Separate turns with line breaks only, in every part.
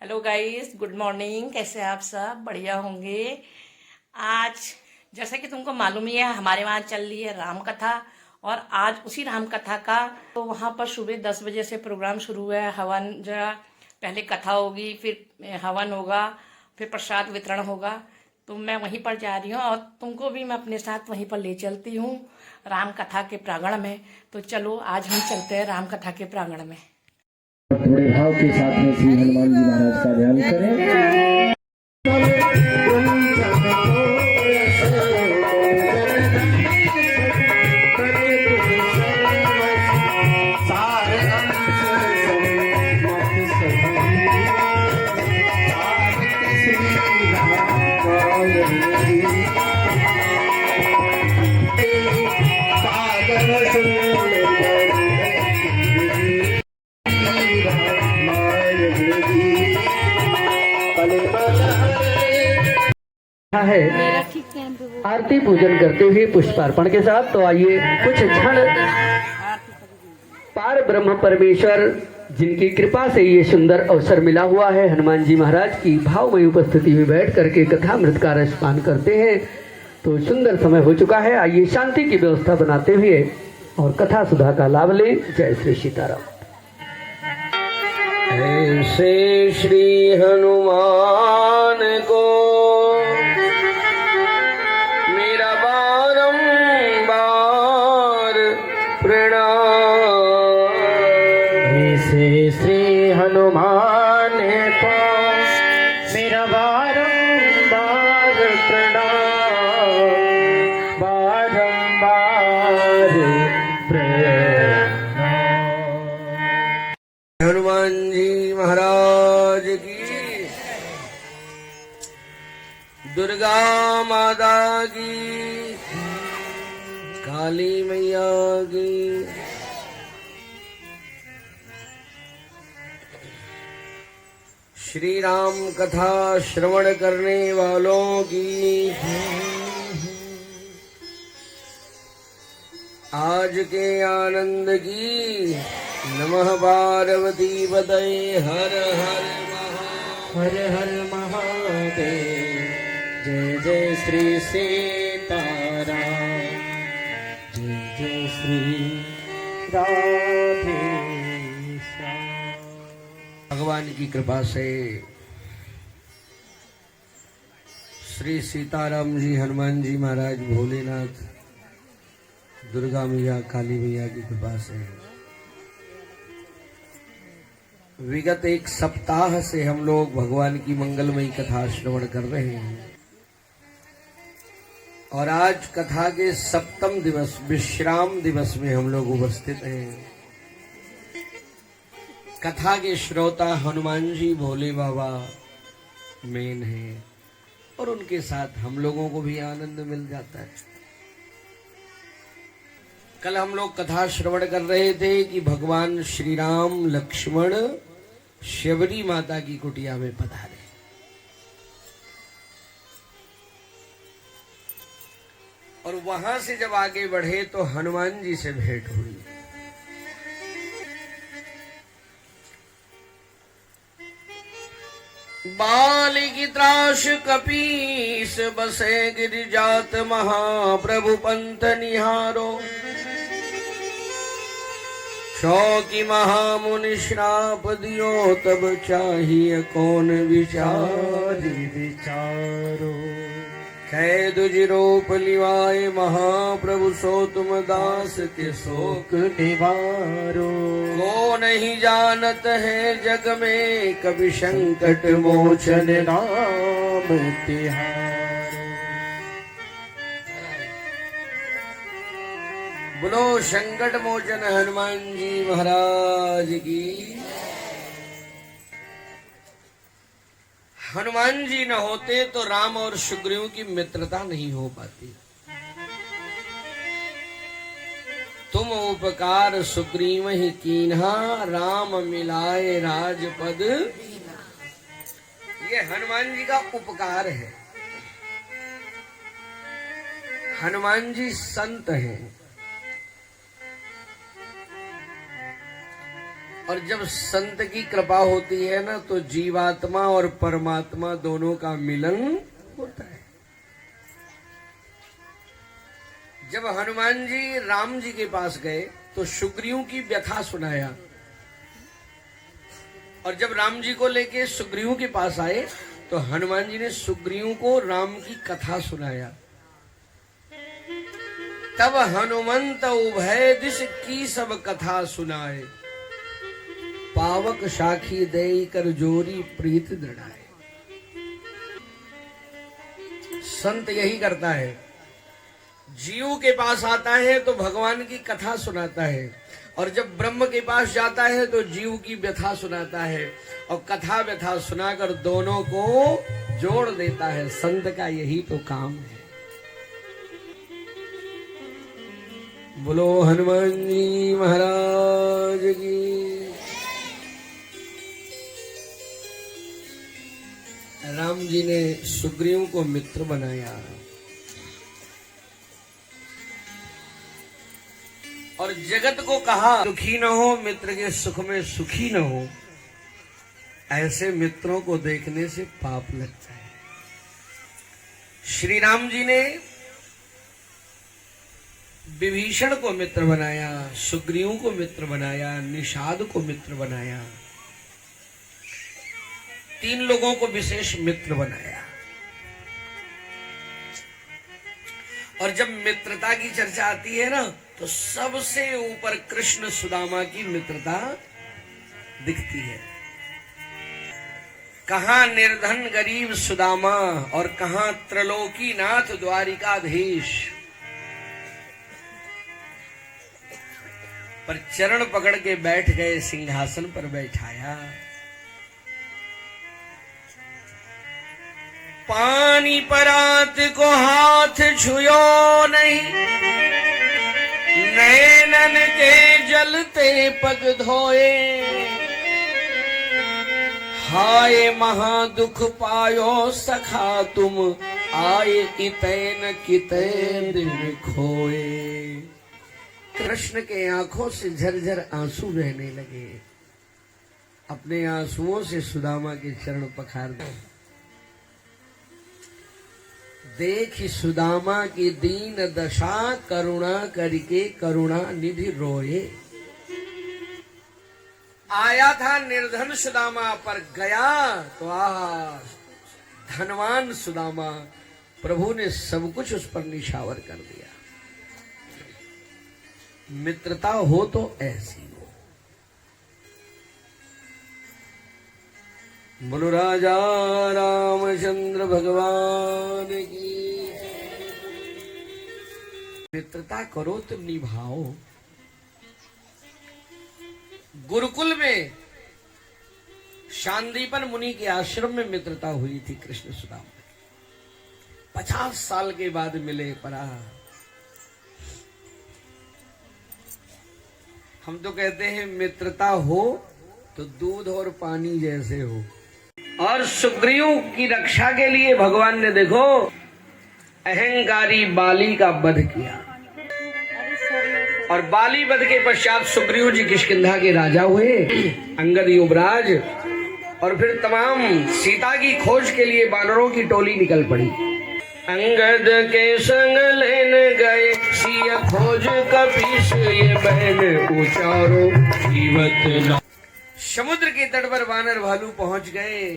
Hello guys, good morning. कैसे हैं आप सब? बढ़िया होंगे। आज जैसा कि तुमको मालूम ही है, हमारे वहाँ चल रही है राम कथा। और आज उसी राम कथा का तो वहाँ पर सुबह 10 बजे से प्रोग्राम शुरू हुआ है। हवन जरा पहले कथा होगी, फिर हवन होगा, फिर प्रसाद वितरण होगा। तो मैं वहीं पर जा रही हूँ और तुमको भी मैं अपने साथ वहीं पर ले चलती हूँ, राम कथा के प्रांगण में। तो चलो आज हम चलते हैं राम कथा के प्रांगण में।
थोड़े भाव के साथ में श्री हनुमान जी महाराज का ध्यान करें। है आरती पूजन करते हुए पुष्पार्पण के साथ। तो आइए कुछ क्षण पार ब्रह्म परमेश्वर जिनकी कृपा से ये सुंदर अवसर मिला हुआ है, हनुमान जी महाराज की भावमयी उपस्थिति में बैठ करके कथामृत का रसपान करते हैं। तो सुंदर समय हो चुका है, आइए शांति की व्यवस्था बनाते हुए और कथा सुधा का लाभ लें। जय श्री सीताराम। ऐसे श्री हनुमान को मेरा बारंबार प्रणाम। ऐसे श्री हनुमान को मेरा बारंबार प्रणाम, बारंबार प्रणाम। हनुमान जी महाराज की, दुर्गा माता की, काली मैया की। श्री राम कथा श्रवण करने वालों की आज के आनंद की। नमः पार्वती पतये हर हर महादेव। जय जय श्री सीताराम, जय जय श्री राधे श्याम। भगवान की कृपा से श्री सीताराम जी, हनुमान जी महाराज, भोलेनाथ, दुर्गा मैया, काली मैया की कृपा से विगत एक सप्ताह से हम लोग भगवान की मंगलमयी कथा श्रवण कर रहे हैं। और आज कथा के सप्तम दिवस, विश्राम दिवस में हम लोग उपस्थित हैं। कथा के श्रोता हनुमान जी, भोले बाबा मेन है और उनके साथ हम लोगों को भी आनंद मिल जाता है। कल हम लोग कथा श्रवण कर रहे थे कि भगवान श्री राम लक्ष्मण शबरी माता की कुटिया में पधारे। और वहां से जब आगे बढ़े तो हनुमान जी से भेंट हुई। बाल की त्रास कपीस बसे गिरिजात महाप्रभु पंथ निहारो। शौकी महामुनि श्राप दियो तब चाहिए कौन विचारो। कैद जिरोप लिवाए महाप्रभु सो तुम दास के शोक निवारो। को नहीं जानत है जग में कभी संकट मोचन नाम तिहारो। बोलो संकट मोचन हनुमान जी महाराज की। हनुमान जी न होते तो राम और सुग्रीव की मित्रता नहीं हो पाती। तुम उपकार सुग्रीव ही कीन्हा, राम मिलाए राजपद। ये हनुमान जी का उपकार है। हनुमान जी संत हैं।
और जब संत की कृपा होती है ना तो जीवात्मा और परमात्मा दोनों का मिलन होता है। जब हनुमान जी राम जी के पास गए तो सुग्रीव की व्यथा सुनाया, और जब राम जी को लेके सुग्रीव के पास आए तो हनुमान जी ने सुग्रीव को राम की कथा सुनाया। तब हनुमंत उभय दिश की सब कथा सुनाए, पावक साखी दे कर जोरी प्रीत दृढ़ाए। संत यही करता है, जीव के पास आता है तो भगवान की कथा सुनाता है, और जब ब्रह्म के पास जाता है तो जीव की व्यथा सुनाता है, और कथा व्यथा सुनाकर दोनों को जोड़ देता है। संत का यही तो काम है। बोलो हनुमान जी महाराज की। राम जी ने सुग्रीव को मित्र बनाया, और जगत को कहा दुखी न हो, मित्र के सुख में सुखी न हो। ऐसे मित्रों को देखने से पाप लगता है। श्री राम जी ने विभीषण को मित्र बनाया, सुग्रीव को मित्र बनाया, निषाद को मित्र बनाया, 3 लोगों को विशेष मित्र बनाया। और जब मित्रता की चर्चा आती है ना तो सबसे ऊपर कृष्ण सुदामा की मित्रता दिखती है। कहां निर्धन गरीब सुदामा और कहां त्रिलोकी नाथ द्वारिकाधीश, पर चरण पकड़ के बैठ गए, सिंहासन पर बैठाया। पानी परात को हाथ छुयो नहीं, नैनन के जलते पग धोए। हाय महादुख पायो सखा तुम, आए इतैन कितैन दिन खोए। कृष्ण के आंखों से झरझर आंसू बहने लगे। अपने आंसुओं से सुदामा के चरण पखार दे। देख सुदामा की दीन दशा, करुणा करके करुणा निधि रोए। आया था निर्धन सुदामा, पर गया तो धनवान सुदामा। प्रभु ने सब कुछ उस पर निछावर कर दिया। मित्रता हो तो ऐसी हो। बोलो राजा रामचंद्र भगवान की। मित्रता करो तो निभाओ। गुरुकुल में शांदीपन मुनि के आश्रम में मित्रता हुई थी कृष्ण सुदामा। 50 साल के बाद मिले। परा हम तो कहते हैं मित्रता हो तो दूध और पानी जैसे हो। और सुग्रीव की रक्षा के लिए भगवान ने देखो अहंकारी बाली का वध किया, और बाली वध के पश्चात सुग्रीव जी किष्किंधा के राजा हुए, अंगद युवराज। और फिर तमाम सीता की खोज के लिए वानरों की टोली निकल पड़ी। अंगद के संग लेन गए, सिया खोज कपीस ये बहन उचारो जीवत। समुद्र के तट पर वानर भालू पहुंच गए।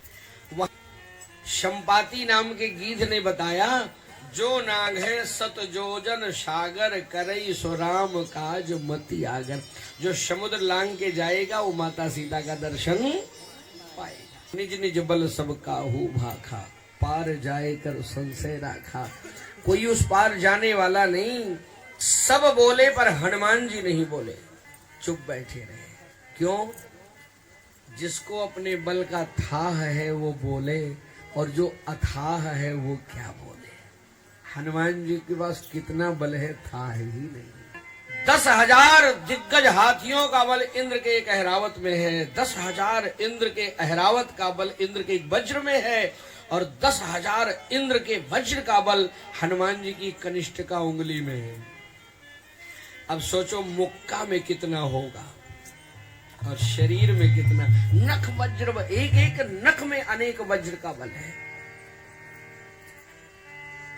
शंपाति नाम के गीध ने बताया, जो नाग है सत जोजन सागर, करई सो राम काज मति आगर। जो समुद्र लांग के जाएगा वो माता सीता का दर्शन पाएगा। निज निज बल सब काहू भाखा, पार जाए कर संशय राखा। कोई उस पार जाने वाला नहीं। सब बोले पर हनुमान जी नहीं बोले, चुप बैठे रहे। क्यों? जिसको अपने बल का थाह है वो बोले, और जो अथाह है वो क्या बोले। हनुमान जी के पास कितना बल है था ही नहीं। 10,000 दिग्गज हाथियों का बल इंद्र के एक अहरावत में है। 10,000 इंद्र के अहरावत का बल इंद्र के एक वज्र में है, और 10,000 इंद्र के वज्र का बल हनुमान जी की कनिष्ठ का उंगली में है। अब सोचो मुक्का में कितना होगा। और शरीर में कितना नख वज्र, एक एक नख में अनेक वज्र का बल है।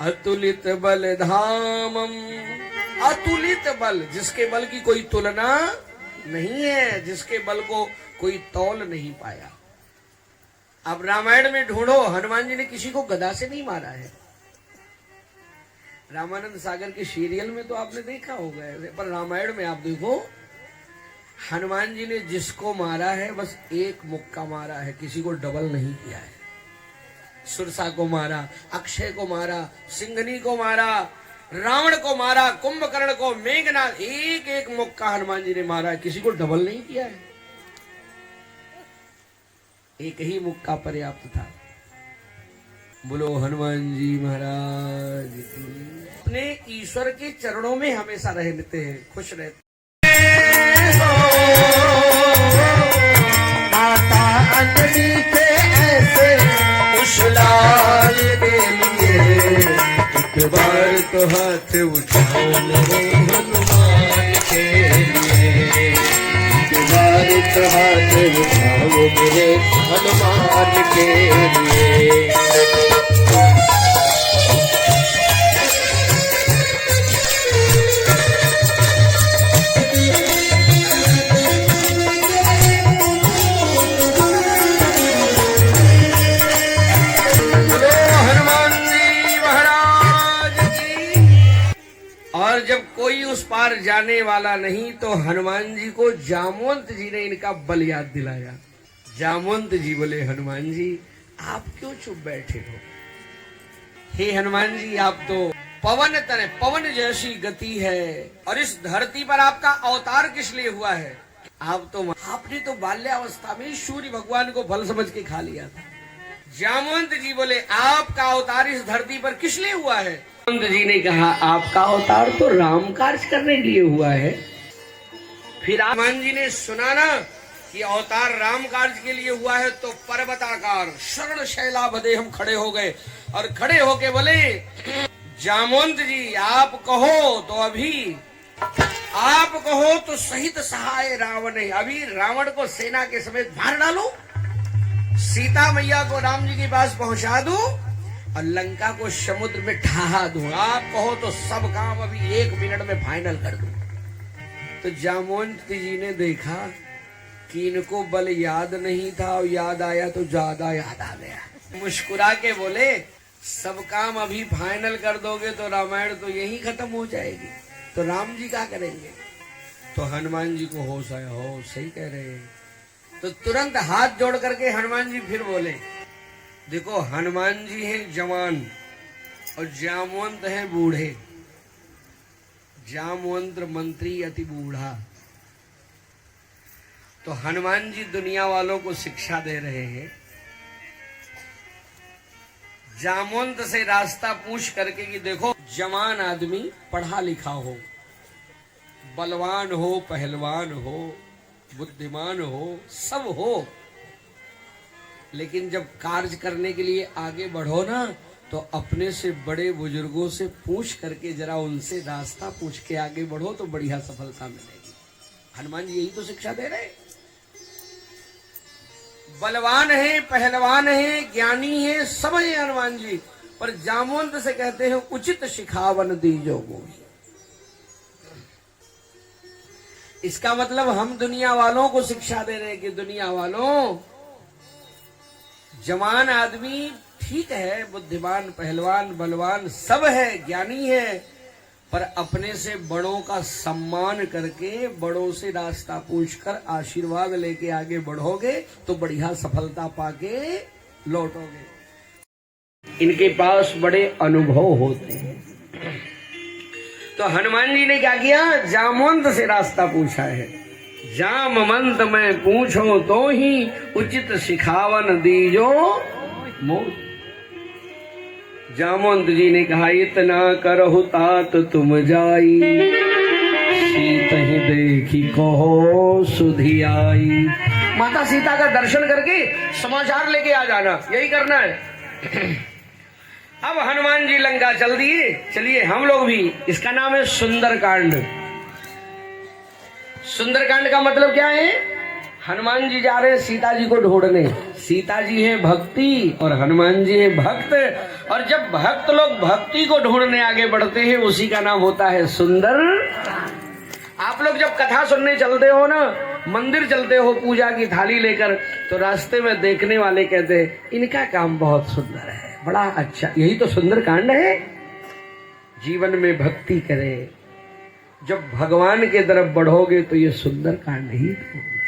अतुलित बल धामम, अतुलित बल, जिसके बल की कोई तुलना नहीं है, जिसके बल को कोई तौल नहीं पाया। अब रामायण में ढूंढो, हनुमान जी ने किसी को गदा से नहीं मारा है। रामानंद सागर के सीरियल में तो आपने देखा होगा, पर रामायण में आप देखो, हनुमान जी ने जिसको मारा है बस एक मुक्का मारा है, किसी को डबल नहीं किया है। सुरसा को मारा, अक्षय को मारा, सिंघनी को मारा, रावण को मारा, कुंभकर्ण को, मेघनाथ, एक एक मुक्का हनुमान जी ने मारा है, किसी को डबल नहीं किया है। एक ही मुक्का पर्याप्त था। बोलो हनुमान जी महाराज की। अपने ईश्वर के चरणों में हमेशा रहते हैं, खुश रहते। माता अंजलि के ऐसे उस लाल के लिए एक बार तो हाथ उठाओ मेरे हनुमान के लिए, एक बार तो हाथ उठाओ मेरे हनुमान के लिए। और जब कोई उस पार जाने वाला नहीं तो हनुमान जी को जामवंत जी ने इनका बल याद दिलाया। जामवंत जी बोले, हनुमान जी आप क्यों चुप बैठे हो? हे हनुमान जी, आप तो पवन तने, पवन जैसी गति है, और इस धरती पर आपका अवतार किस लिए हुआ है? आपने तो बाल्यावस्था में सूर्य भगवान को फल समझ के खा लिया था। जामवंत जी बोले, आपका अवतार इस धरती पर किस लिए हुआ है? जामवंत जी ने कहा, आपका अवतार तो राम कार्य करने के लिए हुआ है। फिर हनुमान जी ने सुना ना कि अवतार राम कार्य के लिए हुआ है, तो पर्वताकार शरण शैलाभदे हम खड़े हो गए, और खड़े होके बोले, जामवंत जी आप कहो तो अभी, आप कहो तो सहित सहाय रावण है, अभी रावण को सेना के समेत मार डालूं, सीता मैया को राम जी के पास पहुंचा दूं, और लंका को समुद्र में ढहा दूं। आप कहो तो सब काम अभी 1 मिनट में फाइनल कर दूं। तो जामवंत जी ने देखा कि इनको बल याद नहीं था, और याद आया तो ज्यादा याद आ गया। मुस्कुरा के बोले, सब काम अभी फाइनल कर दोगे तो रामायण तो यही खत्म हो जाएगी, तो राम जी क्या करेंगे? तो हनुमान जी को होश आया, हो सही कह रहे हैं। तो तुरंत हाथ जोड़ करके हनुमान जी फिर बोले, देखो हनुमान जी हैं जवान और जामवंत हैं बूढ़े। जामवंत मंत्री अति बूढ़ा। तो हनुमान जी दुनिया वालों को शिक्षा दे रहे हैं। जामवंत से रास्ता पूछ करके कि देखो, जवान आदमी पढ़ा लिखा हो, बलवान हो, पहलवान हो, बुद्धिमान हो, सब हो, लेकिन जब कार्य करने के लिए आगे बढ़ो ना, तो अपने से बड़े बुजुर्गों से पूछ करके, जरा उनसे रास्ता पूछ के आगे बढ़ो तो बढ़िया सफलता मिलेगी। हनुमान जी यही तो शिक्षा दे रहे। बलवान है, पहलवान है, ज्ञानी है, सब है हनुमान जी, पर जामवंत से कहते हैं उचित शिखावन दीजो मोहि। इसका मतलब हम दुनिया वालों को शिक्षा दे रहे हैं कि दुनिया वालों, जवान आदमी ठीक है, बुद्धिमान, पहलवान, बलवान सब है, ज्ञानी है, पर अपने से बड़ों का सम्मान करके, बड़ों से रास्ता पूछकर आशीर्वाद लेके आगे बढ़ोगे तो बढ़िया सफलता पाके लौटोगे। इनके पास बड़े अनुभव होते हैं। तो हनुमान जी ने क्या किया? जामवंत से रास्ता पूछा है। जामवंत में पूछो तो ही उचित शिखावन दीजो मोहि। जामवंत जी ने कहा, इतना करहु तात तुम जाई, सीता ही देखी कहो सुधि आई। माता सीता का दर्शन करके समाचार लेके आ जाना, यही करना है। अब हनुमान जी लंका चल दिए। चलिए हम लोग भी, इसका नाम है सुंदरकांड। सुंदरकांड का मतलब क्या है? हनुमान जी जा रहे हैं सीता जी को ढूंढने। सीता जी है भक्ति और हनुमान जी है भक्त। और जब भक्त लोग भक्ति को ढूंढने आगे बढ़ते हैं उसी का नाम होता है सुंदर। आप लोग जब कथा सुनने चलते हो ना, मंदिर चलते हो पूजा की थाली लेकर, तो रास्ते में देखने वाले कहते हैं इनका काम बहुत सुंदर है, बड़ा अच्छा। यही तो सुंदर कांड है। जीवन में भक्ति करे, जब भगवान के तरफ बढ़ोगे तो ये सुंदर कांड ही होगा।